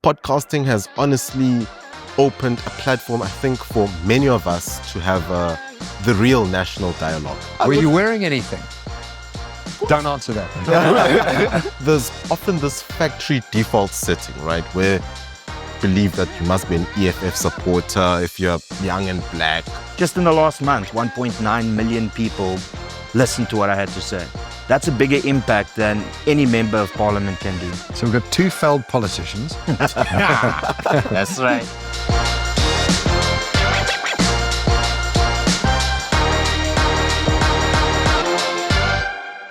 podcasting has honestly opened a platform, I think, for many of us to have the real national dialogue. Were you wearing anything? Don't answer that. There's often this factory default setting, right, where you believe that you must be an EFF supporter if you're young and black. Just in the last month, 1.9 million people listened to what I had to say. That's a bigger impact than any member of parliament can do. So we've got two failed politicians. That's right.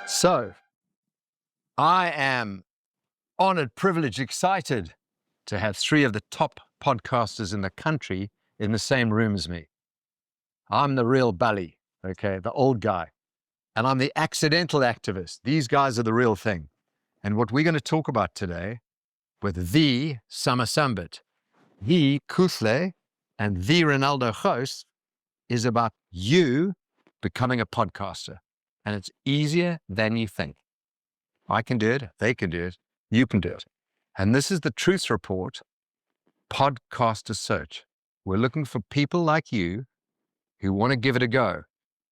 So, I am honored, privileged, excited to have three of the top podcasters in the country in the same room as me. I'm the real Bally, okay, the old guy. And I'm the accidental activist. These guys are the real thing. And what we're going to talk about today with the Sambit, the Kuhle, and the Renaldo Gouws is about you becoming a podcaster. And it's easier than you think. I can do it, they can do it, you can do it. And this is the Truth Report Podcaster Search. We're looking for people like you who want to give it a go.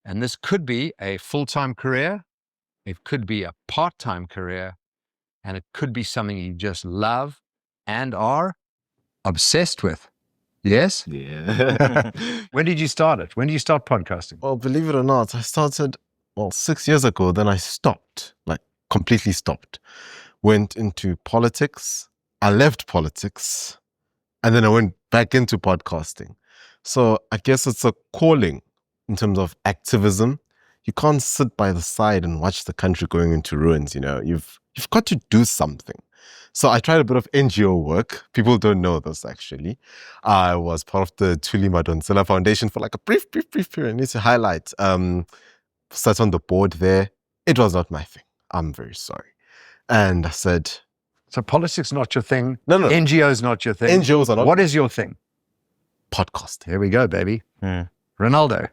And this could be a full-time career, it could be a part-time career, and it could be something you just love and are obsessed with. Yes? Yeah. When did you start it? When did you start podcasting? Well, believe it or not, I started, 6 years ago. Then I stopped, completely stopped. Went into politics. I left politics. And then I went back into podcasting. So I guess it's a calling in terms of activism. You can't sit by the side and watch the country going into ruins, You've got to do something. So I tried a bit of NGO work. People don't know this, actually. I was part of the Kuhle Maseko Foundation for a brief period. I need to highlight. Sat on the board there. It was not my thing. I'm very sorry. And I said... So politics not your thing? No. NGO's not your thing? NGOs are not... What is your thing? Podcasting. Here we go, baby. Renaldo,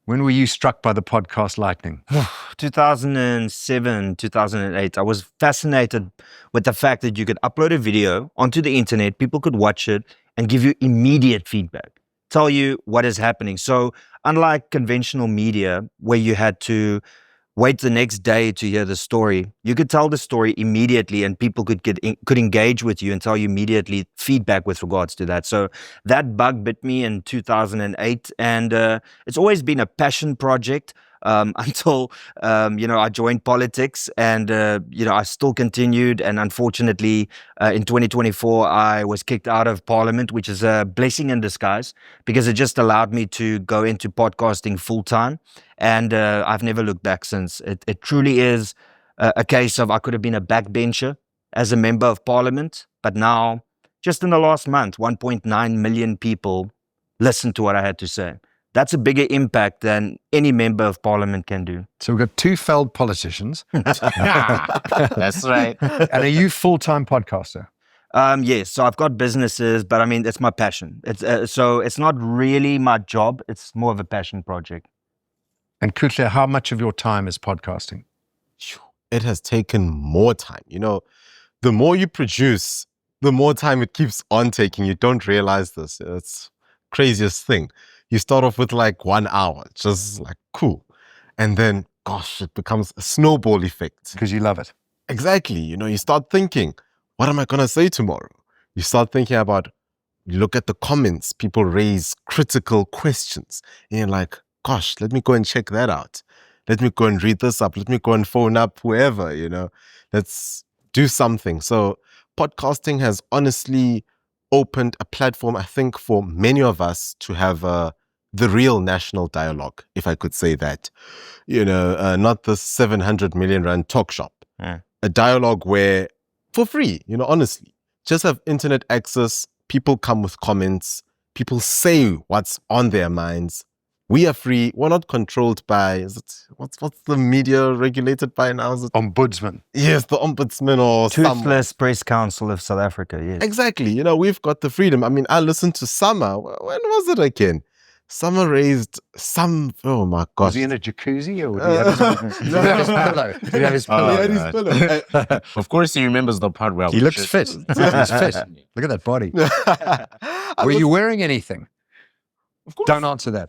when were you struck by the podcast lightning? 2007, 2008. I was fascinated with the fact that you could upload a video onto the internet, people could watch it and give you immediate feedback, tell you what is happening. So unlike conventional media where you had to wait the next day to hear the story, you could tell the story immediately and people could engage with you and tell you immediately feedback with regards to that. So that bug bit me in 2008, and it's always been a passion project until I joined politics, and I still continued. And unfortunately, in 2024, I was kicked out of Parliament, which is a blessing in disguise because it just allowed me to go into podcasting full time. And I've never looked back since. It truly is a case of I could have been a backbencher as a member of Parliament, but now, just in the last month, 1.9 million people listened to what I had to say. That's a bigger impact than any member of parliament can do. So we've got two failed politicians. That's right. And are you full-time podcaster? Yes. So I've got businesses, but it's my passion. So it's not really my job. It's more of a passion project. And Kuhle, how much of your time is podcasting? It has taken more time. The more you produce, the more time it keeps on taking. You don't realize this. It's craziest thing. You start off with 1 hour, just cool. And then, gosh, it becomes a snowball effect. Because you love it. Exactly. You start thinking, what am I going to say tomorrow? You start thinking about, you look at the comments, people raise critical questions. And you're like, gosh, let me go and check that out. Let me go and read this up. Let me go and phone up whoever, Let's do something. So podcasting has honestly opened a platform, I think, for many of us to have the real national dialogue, if I could say that. Not the 700 million rand talk shop. Yeah. A dialogue where, for free, honestly, just have internet access. People come with comments. People say what's on their minds. We are free. We're not controlled by, what's the media regulated by now? Is it Ombudsman. Yes, the Ombudsman or Toothless Press Council of South Africa, yes. Exactly. We've got the freedom. I listened to Summer. When was it again? Summer raised some, oh my Was gosh. he in a jacuzzi or did he have his, did he have his pillow? Did he have his pillow? He had his pillow. Of course, he remembers the part where I He looks just- fit. He's fit. Look at that body. Were you wearing anything? Of course. Don't answer that.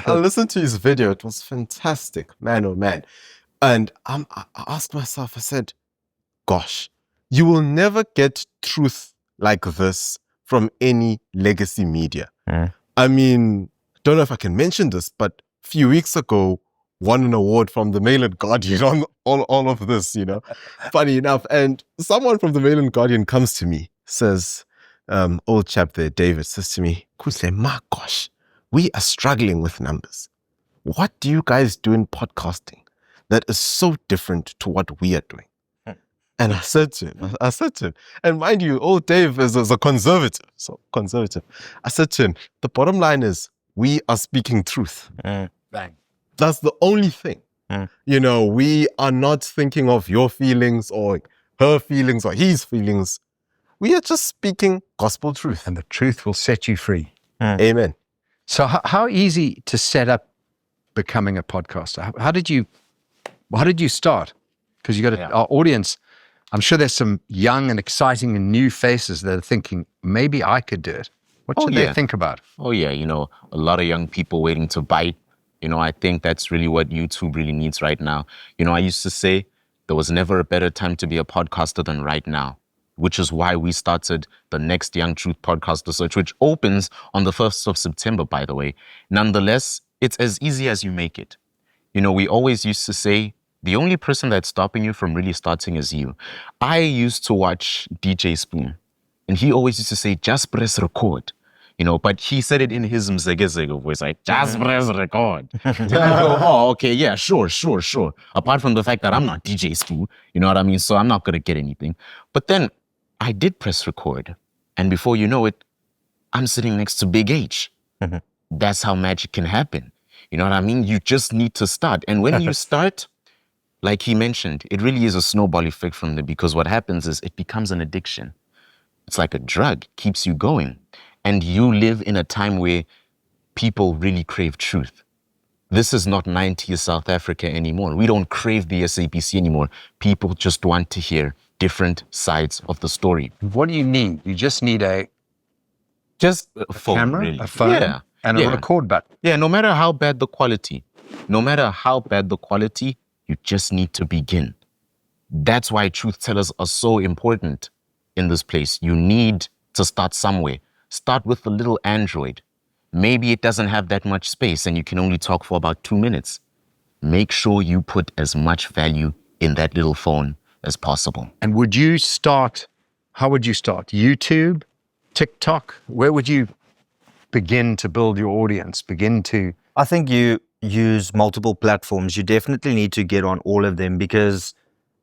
I listened to his video. It was fantastic, man, oh man. And I asked myself, I said, gosh, you will never get truth like this from any legacy media. I mean, don't know if I can mention this, but a few weeks ago, won an award from the Mail and Guardian on all of this, you know, funny enough. And someone from the Mail and Guardian comes to me, says, old chap there, David, says to me, Kuhle, my gosh, we are struggling with numbers. What do you guys do in podcasting that is so different to what we are doing? And I said to him, and mind you, old Dave is a conservative, so conservative. I said to him, the bottom line is we are speaking truth. Bang. That's the only thing. You know, we are not thinking of your feelings or her feelings or his feelings. We are just speaking gospel truth. And the truth will set you free. Amen. So how easy to set up becoming a podcaster? How did you start? Because you got our audience. I'm sure there's some young and exciting and new faces that are thinking, maybe I could do it. What should they think about? Oh yeah, you know, a lot of young people waiting to bite. You know, I think that's really what YouTube really needs right now. You know, I used to say there was never a better time to be a podcaster than right now, which is why we started the Next Young Truth Podcaster Search, which opens on the 1st of September, by the way. Nonetheless, it's as easy as you make it. You know, we always used to say, the only person that's stopping you from really starting is you. I used to watch DJ Spoon, and he always used to say, just press record. You know, but he said it in his Mzegezego voice, like, just press record. And I go, oh, okay, yeah, sure. Apart from the fact that I'm not DJ Spoon, you know what I mean? So I'm not going to get anything. But then I did press record. And before you know it, I'm sitting next to Big H. That's how magic can happen. You know what I mean? You just need to start. And when you start, like he mentioned, it really is a snowball effect from there, because what happens is it becomes an addiction. It's like a drug, keeps you going. And you live in a time where people really crave truth. This is not 90s South Africa anymore. We don't crave the SABC anymore. People just want to hear different sides of the story. What do you need? You just need a phone, camera, really. a phone, and a record button. Yeah, no matter how bad the quality, you just need to begin. That's why truth tellers are so important in this place. You need to start somewhere. Start with the little Android. Maybe it doesn't have that much space and you can only talk for about 2 minutes. Make sure you put as much value in that little phone as possible. And how would you start? YouTube, TikTok? Where would you begin to build your audience? I think you use multiple platforms. You definitely need to get on all of them, because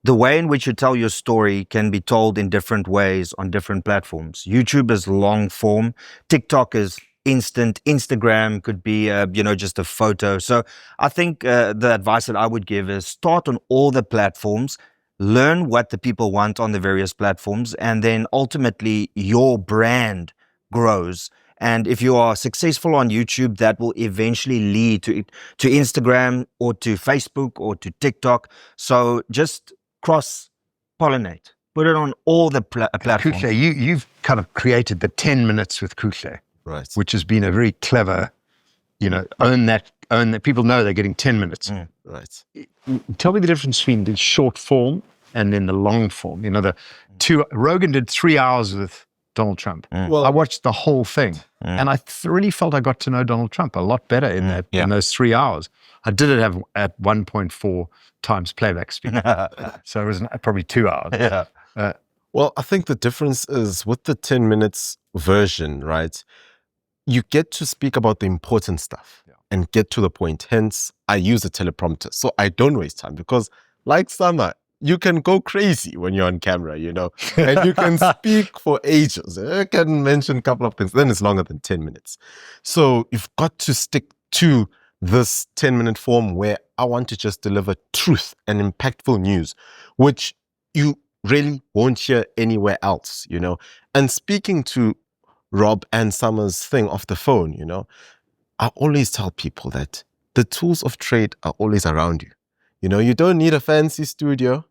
the way in which you tell your story can be told in different ways on different platforms. YouTube is long form. TikTok is instant. Instagram could be, just a photo. So I think the advice that I would give is start on all the platforms, learn what the people want on the various platforms, and then ultimately your brand grows. And if you are successful on YouTube, that will eventually lead to Instagram or to Facebook or to TikTok. So just cross-pollinate. Put it on all the platforms. Kuhle, you've kind of created the 10 minutes with Kuhle, Right. which has been a very clever, own that. People know they're getting 10 minutes. Right. Tell me the difference between the short form and then the long form. Rogan did 3 hours with Donald Trump. Well, I watched the whole thing, and I really felt I got to know Donald Trump a lot better in those 3 hours. I did it at 1.4 times playback speed, so it was probably 2 hours. Yeah. Well, I think the difference is with the 10 minutes version, right? You get to speak about the important stuff and get to the point. Hence, I use a teleprompter. So I don't waste time because, like Summer, you can go crazy when you're on camera, and you can speak for ages. You can mention a couple of things, then it's longer than 10 minutes. So you've got to stick to this 10-minute form where I want to just deliver truth and impactful news, which you really won't hear anywhere else, And speaking to Rob and Summer's thing off the phone, you know, I always tell people that the tools of trade are always around you. You know, you don't need a fancy studio.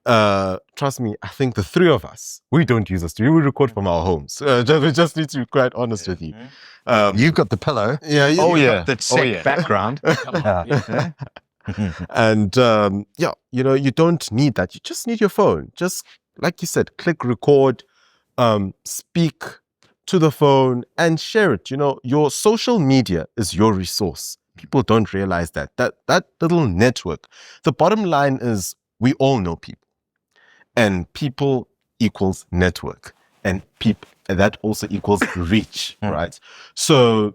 Trust me, I think the three of us, we don't use a studio. We record from our homes. We just need to be quite honest with you. You've got the pillow. Yeah. That sick background. And yeah, you know, you don't need that. You just need your phone. Just like you said, click record, speak to the phone and share it. You know, your social media is your resource. People don't realize that little network. The bottom line is we all know people, and people equals network, and people that also equals reach, right? So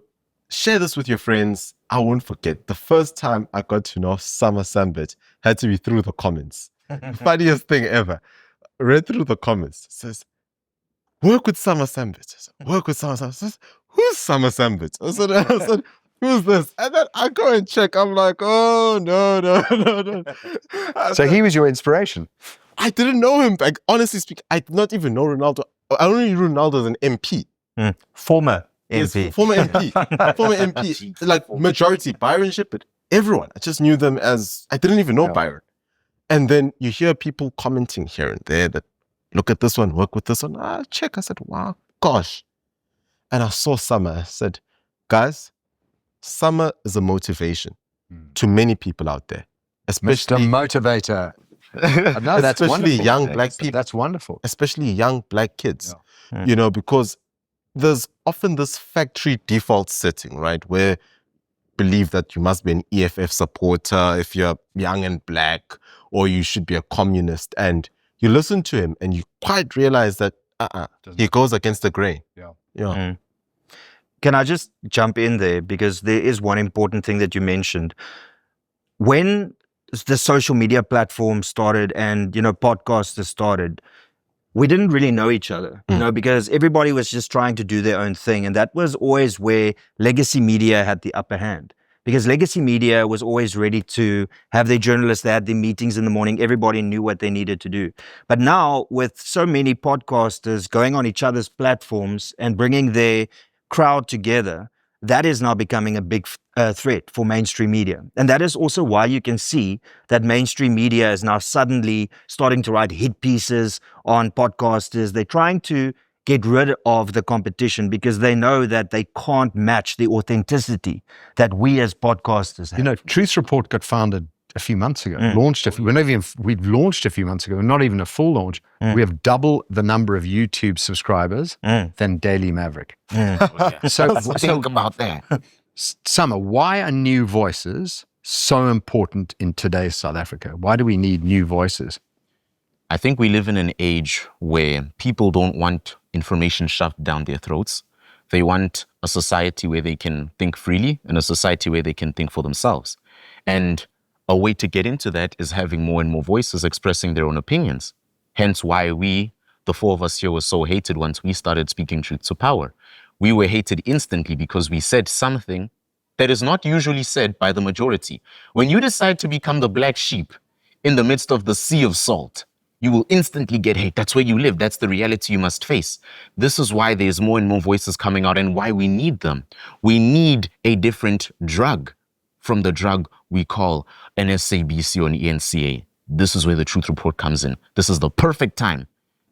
share this with your friends. I won't forget the first time I got to know Summer Sambit had to be through the comments. Funniest thing ever. Read through the comments. It says, work with Summer Sambit. I said, work with Summer Sambit. I said, who's Summer Sambit? I said, who's this? And then I go and check. I'm like, oh, no. So he was your inspiration. I didn't know him. Like, honestly speaking, I did not even know Ronaldo. I only knew Ronaldo as an MP. Former Yes, MP. former MP. Former MP. Like, majority. Byron Shippard. Everyone. I just knew them as, I didn't even know Byron. And then you hear people commenting here and there that, look at this one, work with this one. Check. I said, wow, gosh. And I saw Summer. I said, guys, Summer is a motivation to many people out there. Especially Mr. Motivator. No, that's especially wonderful. young black people. That's wonderful. Especially young black kids. You know, because there's often this factory default setting, right? Where believe that you must be an EFF supporter if you're young and black, or you should be a communist. And you listen to him and you quite realize that he goes against the grain. Yeah. Can I just jump in there? Because there is one important thing that you mentioned. When the social media platform started and, you know, podcasters started, we didn't really know each other, you know, because everybody was just trying to do their own thing. And that was always where legacy media had the upper hand. Because legacy media was always ready to have their journalists, they had their meetings in the morning, everybody knew what they needed to do. But now with so many podcasters going on each other's platforms and bringing their crowd together, that is now becoming a big threat for mainstream media. And that is also why you can see that mainstream media is now suddenly starting to write hit pieces on podcasters. They're trying to get rid of the competition because they know that they can't match the authenticity that we as podcasters have. You know, Truth Report got founded a few months ago. We've launched a few months ago, not even a full launch. We have double the number of YouTube subscribers than Daily Maverick. So Think about that. Summer, why are new voices so important in today's South Africa? Why do we need new voices? I think we live in an age where people don't want information shoved down their throats. They want a society where they can think freely and a society where they can think for themselves. And a way to get into that is having more and more voices expressing their own opinions. Hence why we, the four of us here, were so hated once we started speaking truth to power. We were hated instantly because we said something that is not usually said by the majority. When you decide to become the black sheep in the midst of the sea of salt, you will instantly get hate. That's where you live. That's the reality you must face. This is why there's more and more voices coming out and why we need them. We need a different drug from the drug we call an SABC or an ENCA. This is where the Truth Report comes in. This is the perfect time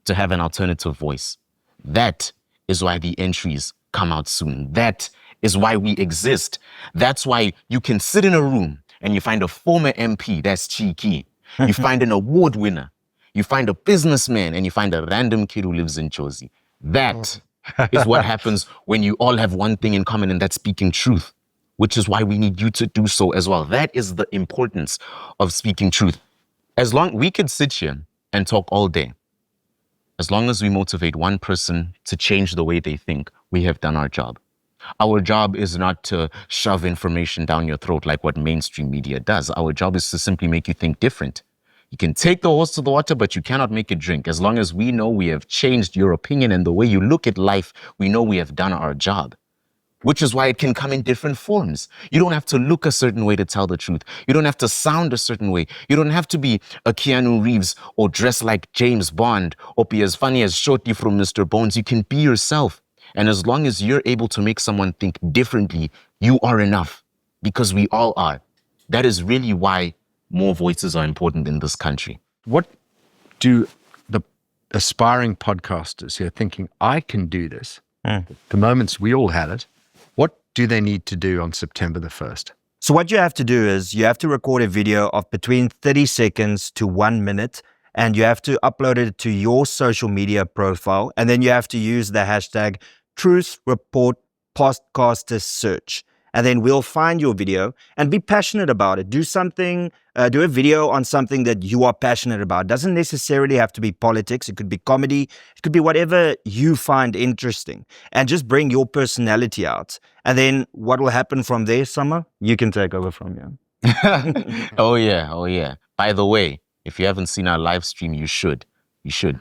to have an alternative voice. That is why the entries come out soon. That is why we exist. That's why you can sit in a room and you find a former MP, that's cheeky. You find an award winner. You find a businessman and you find a random kid who lives in Jozi. That is what happens when you all have one thing in common, and that's speaking truth, which is why we need you to do so as well. That is the importance of speaking truth. As long we could sit here and talk all day, as long as we motivate one person to change the way they think, we have done our job. Our job is not to shove information down your throat like what mainstream media does. Our job is to simply make you think different. You can take the horse to the water, but you cannot make it drink. As long as we know we have changed your opinion and the way you look at life, we know we have done our job. Which is why it can come in different forms. You don't have to look a certain way to tell the truth. You don't have to sound a certain way. You don't have to be a Keanu Reeves or dress like James Bond or be as funny as Shorty from Mr. Bones. You can be yourself. And as long as you're able to make someone think differently, you are enough, because we all are. That is really why more voices are important in this country. What do the aspiring podcasters who are thinking, I can do this, the moments we all had it, what do they need to do on September the 1st? So what you have to do is you have to record a video of between 30 seconds to 1 minute, and you have to upload it to your social media profile. And then you have to use the hashtag Truth Report Podcaster Search. And then we'll find your video and be passionate about it. Do something, do a video on something that you are passionate about. It doesn't necessarily have to be politics. It could be comedy. It could be whatever you find interesting. And just bring your personality out. And then what will happen from there, Summer? You can take over from here. Oh yeah. By the way, if you haven't seen our live stream, you should.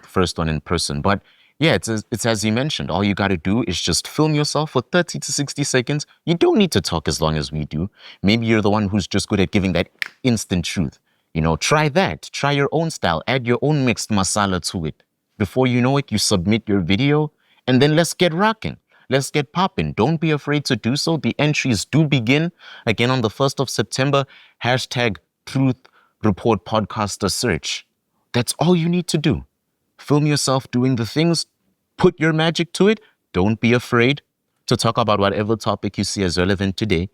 First one in person. But yeah, it's as you mentioned, all you got to do is just film yourself for 30 to 60 seconds. You don't need to talk as long as we do. Maybe you're the one who's just good at giving that instant truth. Try that. Try your own style. Add your own mixed masala to it. Before you know it, you submit your video, and then let's get rocking. Let's get popping. Don't be afraid to do so. The entries do begin again on the 1st of September. Hashtag Truth Report Podcaster Search. That's all you need to do. Film yourself doing the things, put your magic to it. Don't be afraid to talk about whatever topic you see as relevant today.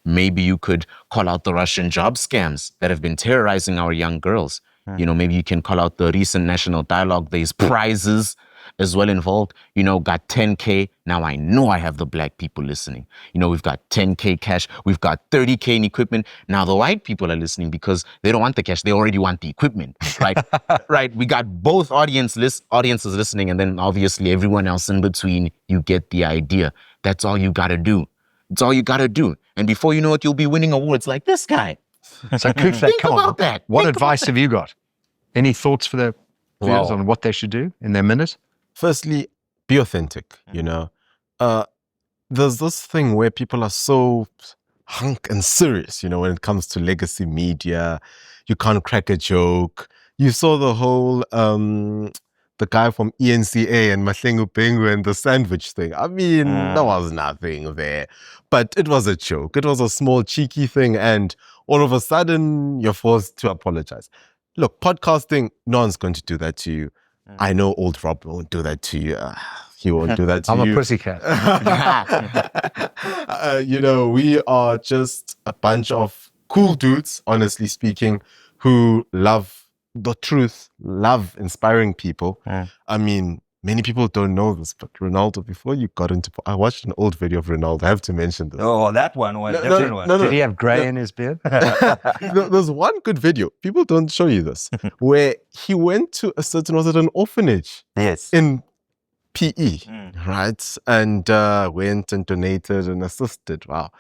Maybe you could call out the Russian job scams that have been terrorizing our young girls. Maybe you can call out the recent national dialogue. There's prizes as well involved. Got 10K. Now I know I have the black people listening. We've got 10K cash. We've got 30K in equipment. Now the white people are listening because they don't want the cash. They already want the equipment, right? Right. We got both audiences listening, and then obviously everyone else in between. You get the idea. That's all you got to do. It's all you got to do. And before you know it, you'll be winning awards like this guy. So Kuhle, Think come on. about that. What Think advice have you got? Any thoughts for the viewers Wow. on what they should do in their minute? Firstly, be authentic, There's this thing where people are so hunk and serious, when it comes to legacy media. You can't crack a joke. You saw the whole, the guy from ENCA and Mahlengu Pengu and the sandwich thing. I mean, there was nothing there. But it was a joke. It was a small, cheeky thing. And all of a sudden, you're forced to apologize. Look, podcasting, no one's going to do that to you. I know old Rob won't do that to you. He won't do that to you. I'm a pussycat. We are just a bunch of cool dudes, honestly speaking, who love the truth, love inspiring people. I mean, many people don't know this, but Renaldo, before you got into... I watched an old video of Renaldo. I have to mention this. Oh, that one was a different one. Did he have grey in his beard? There's one good video. People don't show you this, where he went to was it an orphanage? Yes. In PE, right? And went and donated and assisted. Wow.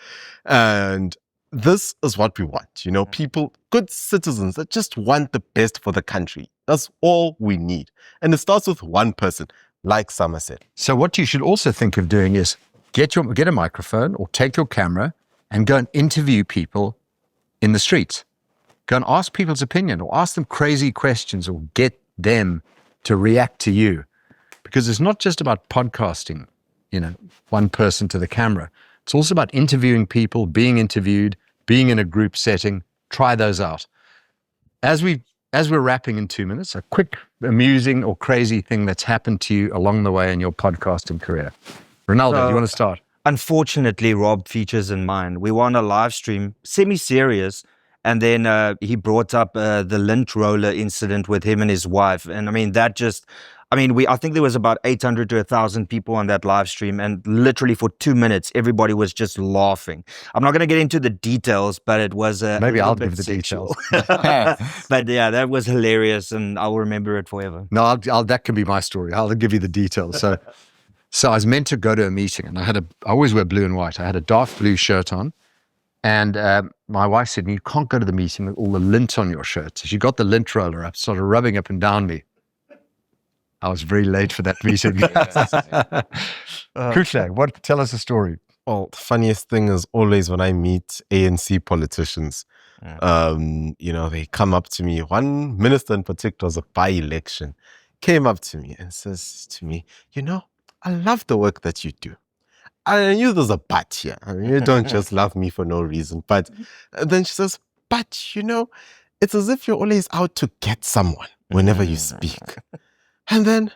And this is what we want, people, good citizens that just want the best for the country. That's all we need. And it starts with one person, like Summer said. So what you should also think of doing is get a microphone or take your camera and go and interview people in the streets. Go and ask people's opinion or ask them crazy questions or get them to react to you. Because it's not just about podcasting, one person to the camera. It's also about interviewing people, being interviewed, being in a group setting. Try those out. As we're wrapping in 2 minutes, a quick, amusing or crazy thing that's happened to you along the way in your podcasting career. Ronaldo, do you want to start? Unfortunately, Rob features in mine. We were on a live stream, semi-serious, and then he brought up the lint roller incident with him and his wife. And I mean, I think there was about 800 to 1,000 people on that live stream, and literally for 2 minutes, everybody was just laughing. I'm not going to get into the details, but it was Maybe a I'll little give bit the sexual. details. But yeah, that was hilarious, and I'll remember it forever. No, that can be my story. I'll give you the details. So I was meant to go to a meeting, and I always wear blue and white. I had a dark blue shirt on, and my wife said, "You can't go to the meeting with all the lint on your shirt." So she got the lint roller up, started rubbing up and down me. I was very late for that meeting. Kuhle, tell us a story. Well, the funniest thing is always when I meet ANC politicians, they come up to me. One minister in particular, was a by-election, came up to me and says to me, I love the work that you do. I knew there's a but here. I mean, you don't just love me for no reason. But then she says, but it's as if you're always out to get someone whenever you speak. And then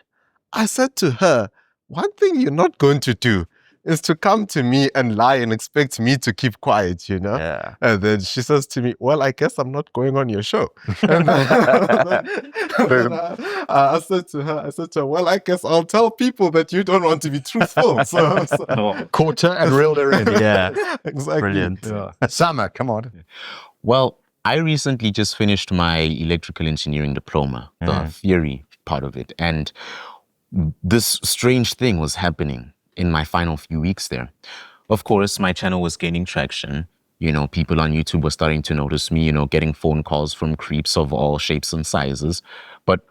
I said to her, one thing you're not going to do is to come to me and lie and expect me to keep quiet, Yeah. And then she says to me, well, I guess I'm not going on your show. And then, I said to her, well, I guess I'll tell people that you don't want to be truthful. So Caught her and reeled her in. Yeah. exactly. Brilliant. Summer, come on. Well, I recently just finished my electrical engineering diploma, the theory part of it. And this strange thing was happening in my final few weeks there. Of course, my channel was gaining traction. People on YouTube were starting to notice me, getting phone calls from creeps of all shapes and sizes. But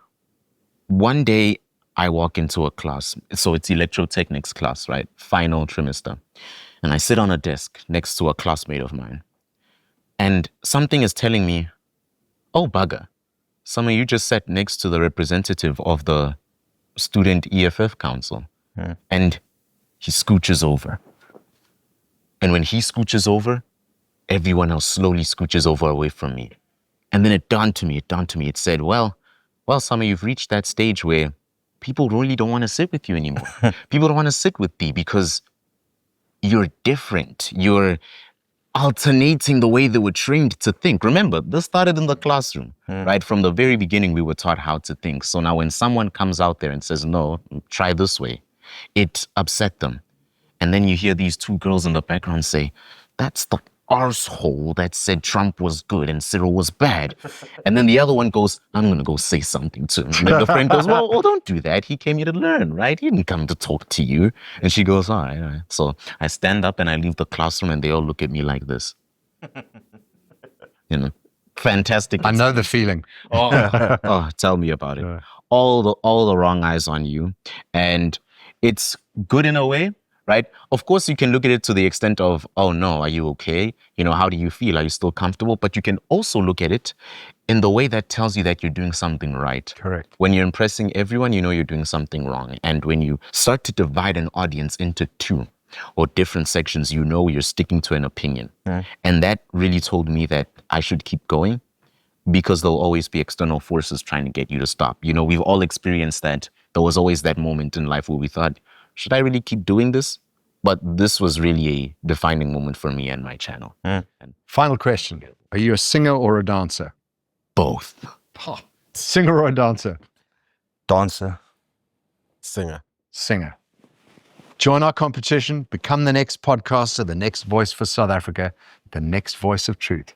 one day I walk into a class. So it's electrotechnics class, right? Final trimester. And I sit on a desk next to a classmate of mine. And something is telling me, oh, bugger, Summer, you just sat next to the representative of the student EFF council. And he scooches over. And when he scooches over, everyone else slowly scooches over away from me. And then it dawned to me, it said, well, Summer, you've reached that stage where people really don't want to sit with you anymore. People don't want to sit with thee because you're different. You're alternating the way they were trained to think. Remember, this started in the classroom, right? From the very beginning, we were taught how to think. So now when someone comes out there and says, no, try this way, it upset them. And then you hear these two girls in the background say, that's the arsehole that said Trump was good and Cyril was bad. And then the other one goes, I'm going to go say something to him. And then the friend goes, well, don't do that. He came here to learn, right? He didn't come to talk to you. And she goes, all right, all right. So I stand up and I leave the classroom and they all look at me like this. Fantastic. I know the feeling. Oh, tell me about it. All the wrong eyes on you. And it's good in a way, right? Of course, you can look at it to the extent of, oh no, are you okay? How do you feel? Are you still comfortable? But you can also look at it in the way that tells you that you're doing something right. Correct. When you're impressing everyone, you're doing something wrong. And when you start to divide an audience into two or different sections, you're sticking to an opinion. And that really told me that I should keep going because there'll always be external forces trying to get you to stop. We've all experienced that. There was always that moment in life where we thought, should I really keep doing this? But this was really a defining moment for me and my channel. And Final question. Are you a singer or a dancer? both. Singer or a dancer? Dancer. Singer. Singer. Join our competition. Become the next podcaster, the next voice for South Africa, the next voice of truth.